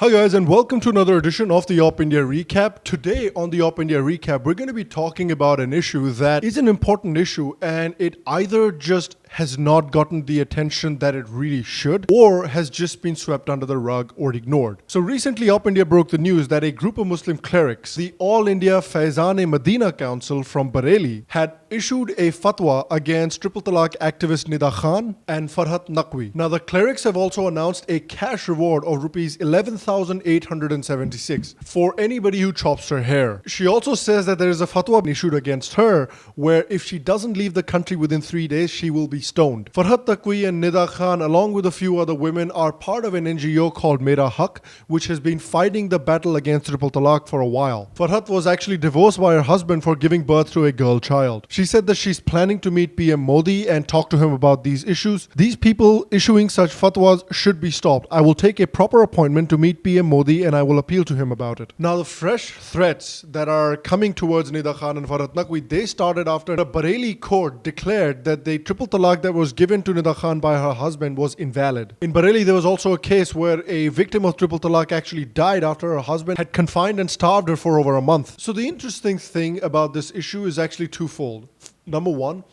Hi guys, and welcome to another edition of the OpIndia Recap. Today on the OpIndia Recap, we're going to be talking about an issue that is an important issue, and it either just has not gotten the attention that it really should, or has just been swept under the rug or ignored. So recently, OpIndia broke the news that a group of Muslim clerics, the All India Faizan-e-Medina Council from Bareilly, had issued a fatwa against Triple Talaq activist Nida Khan and Farhat Naqvi. Now, the clerics have also announced a cash reward of rupees 11,876 for anybody who chops her hair. She also says that there is a fatwa issued against her where if she doesn't leave the country within 3 days, she will be stoned. Farhat Naqvi and Nida Khan, along with a few other women, are part of an NGO called Mera Haq, which has been fighting the battle against Triple Talaq for a while. Farhat was actually divorced by her husband for giving birth to a girl child. She said that she's planning to meet PM Modi and talk to him about these issues. These people issuing such fatwas should be stopped. I will take a proper appointment to meet PM Modi and I will appeal to him about it. Now, the fresh threats that are coming towards Nida Khan and Farhat Naqvi, they started after the Bareilly court declared that the Triple Talaq that was given to Nida Khan by her husband was invalid. In Bareilly, there was also a case where a victim of Triple Talaq actually died after her husband had confined and starved her for over a month. So the interesting thing about this issue is actually twofold. Number one,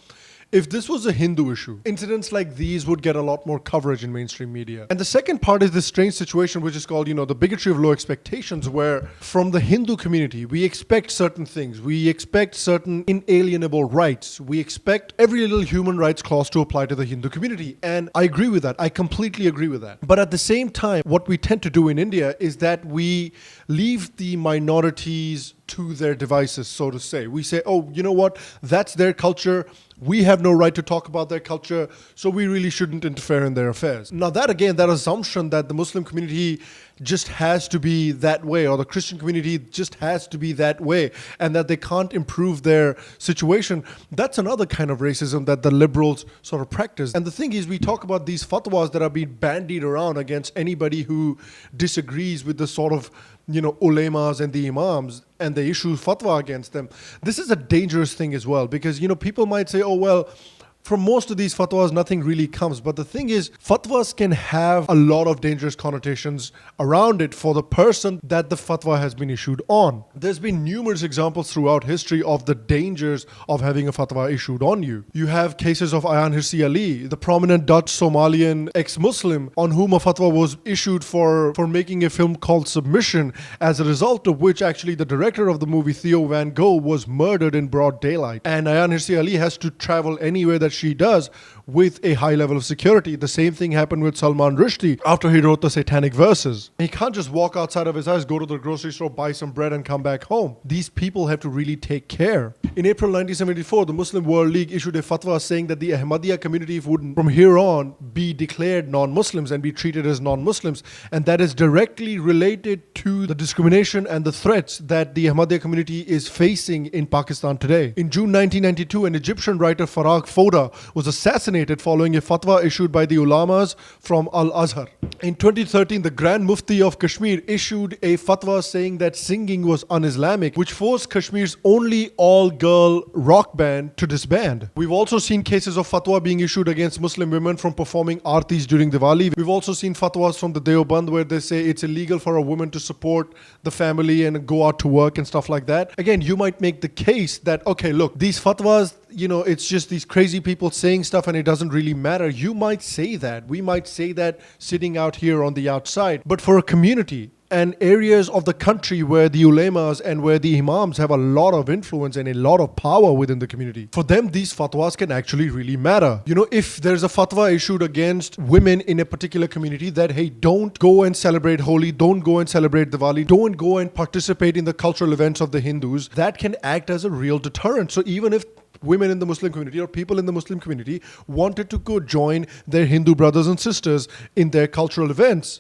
if this was a Hindu issue, incidents like these would get a lot more coverage in mainstream media. And the second part is this strange situation which is called, the bigotry of low expectations, where from the Hindu community, we expect certain things. We expect certain inalienable rights. We expect every little human rights clause to apply to the Hindu community. And I agree with that. I completely agree with that. But at the same time, what we tend to do in India is that we leave the minorities to their devices, so to say. We say, oh, you know what? That's their culture. We have no right to talk about their culture, so we really shouldn't interfere in their affairs. Now that assumption that the Muslim community just has to be that way, or the Christian community just has to be that way, and that they can't improve their situation, that's another kind of racism that the liberals sort of practice. And the thing is, we talk about these fatwas that are being bandied around against anybody who disagrees with the sort of ulemas and the imams, and they issue fatwa against them. This is a dangerous thing as well, because people might say, oh well, from most of these fatwas, nothing really comes. But the thing is, fatwas can have a lot of dangerous connotations around it for the person that the fatwa has been issued on. There's been numerous examples throughout history of the dangers of having a fatwa issued on you. You have cases of Ayaan Hirsi Ali, the prominent Dutch Somalian ex-Muslim, on whom a fatwa was issued for making a film called Submission, as a result of which actually the director of the movie, Theo Van Gogh, was murdered in broad daylight. And Ayaan Hirsi Ali has to travel anywhere that she does with a high level of security. The same thing happened with Salman Rushdie after he wrote the Satanic Verses. He can't just walk outside of his house, go to the grocery store, buy some bread and come back home. These people have to really take care. In April 1974, the Muslim World League issued a fatwa saying that the Ahmadiyya community would from here on be declared non-Muslims and be treated as non-Muslims, and that is directly related to the discrimination and the threats that the Ahmadiyya community is facing in Pakistan today. In June 1992, an Egyptian writer, Farag Foda, was assassinated following a fatwa issued by the ulamas from Al-Azhar. In 2013, the Grand Mufti of Kashmir issued a fatwa saying that singing was un-Islamic, which forced Kashmir's only all-girl rock band to disband. We've also seen cases of fatwa being issued against Muslim women from performing artis during Diwali. We've also seen fatwas from the Deoband where they say it's illegal for a woman to support the family and go out to work and stuff like that. Again, you might make the case that, okay, look, these fatwas, it's just these crazy people saying stuff and it doesn't really matter. You might say that. We might say that sitting out here on the outside. But for a community and areas of the country where the ulemas and where the imams have a lot of influence and a lot of power within the community, for them, these fatwas can actually really matter. If there's a fatwa issued against women in a particular community that, hey, don't go and celebrate Holi, don't go and celebrate Diwali, don't go and participate in the cultural events of the Hindus, that can act as a real deterrent. So even if women in the Muslim community or people in the Muslim community wanted to go join their Hindu brothers and sisters in their cultural events,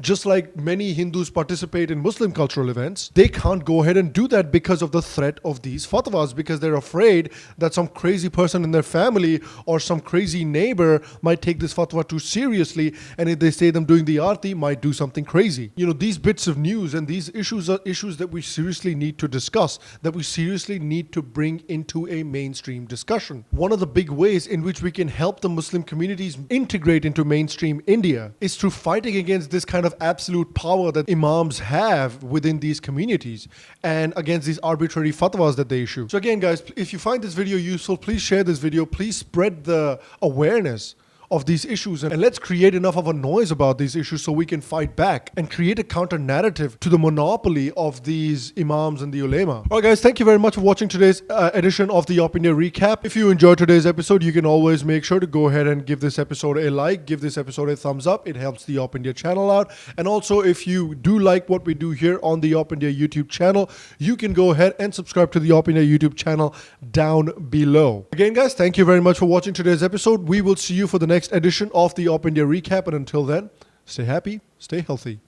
just like many Hindus participate in Muslim cultural events, they can't go ahead and do that because of the threat of these fatwas, because they're afraid that some crazy person in their family or some crazy neighbor might take this fatwa too seriously, and if they say them doing the aarti, might do something crazy. These bits of news and these issues are issues that we seriously need to discuss, that we seriously need to bring into a mainstream discussion. One of the big ways in which we can help the Muslim communities integrate into mainstream India is through fighting against this kind kind of absolute power that imams have within these communities and against these arbitrary fatwas that they issue. So again, guys, if you find this video useful, please share this video. Please spread the awareness of these issues, and let's create enough of a noise about these issues so we can fight back and create a counter narrative to the monopoly of these imams and the ulema. Alright guys, thank you very much for watching today's edition of the OpIndia recap. If you enjoyed today's episode, you can always make sure to go ahead and give this episode a like, give this episode a thumbs up. It helps the OpIndia channel out. And also, if you do like what we do here on the OpIndia YouTube channel, you can go ahead and subscribe to the OpIndia YouTube channel down below. Again guys, thank you very much for watching today's episode. We will see you for the next edition of the OpIndia recap, and until then, stay happy, stay healthy,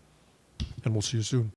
and we'll see you soon.